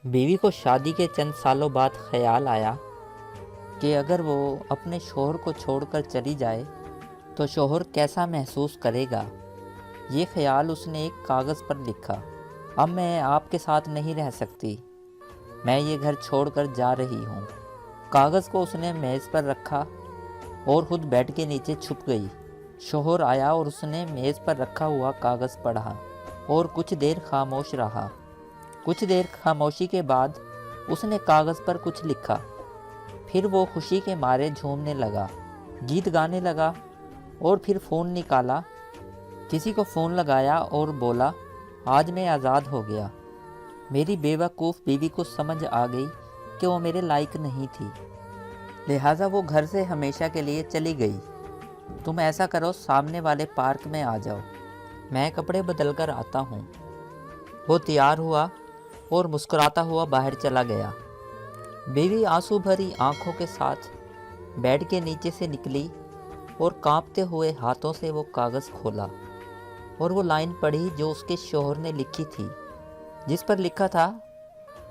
बीवी को शादी के चंद सालों बाद ख्याल आया कि अगर वो अपने शौहर को छोड़कर चली जाए तो शौहर कैसा महसूस करेगा। ये ख्याल उसने एक कागज़ पर लिखा। अब मैं आपके साथ नहीं रह सकती, मैं ये घर छोड़कर जा रही हूँ। कागज़ को उसने मेज़ पर रखा और खुद बेड के नीचे छुप गई। शौहर आया और उसने मेज़ पर रखा हुआ कागज़ पढ़ा और कुछ देर खामोश रहा। कुछ देर खामोशी के बाद उसने कागज़ पर कुछ लिखा। फिर वो खुशी के मारे झूमने लगा, गीत गाने लगा और फिर फ़ोन निकाला, किसी को फ़ोन लगाया और बोला, आज मैं आज़ाद हो गया। मेरी बेवकूफ़ बीवी को समझ आ गई कि वो मेरे लायक नहीं थी, लिहाजा वो घर से हमेशा के लिए चली गई। तुम ऐसा करो, सामने वाले पार्क में आ जाओ, मैं कपड़े बदल कर आता हूँ। वो तैयार हुआ और मुस्कुराता हुआ बाहर चला गया। बीवी आंसू भरी आंखों के साथ बेड के नीचे से निकली और कांपते हुए हाथों से वो कागज़ खोला और वो लाइन पढ़ी जो उसके शौहर ने लिखी थी, जिस पर लिखा था,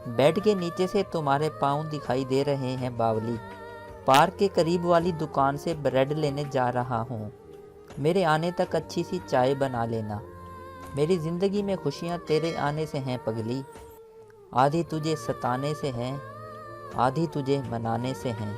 बेड के नीचे से तुम्हारे पाँव दिखाई दे रहे हैं बावली। पार्क के करीब वाली दुकान से ब्रेड लेने जा रहा हूँ, मेरे आने तक अच्छी सी चाय बना लेना। मेरी ज़िंदगी में खुशियाँ तेरे आने से हैं पगली, आधी तुझे सताने से हैं, आधी तुझे मनाने से हैं।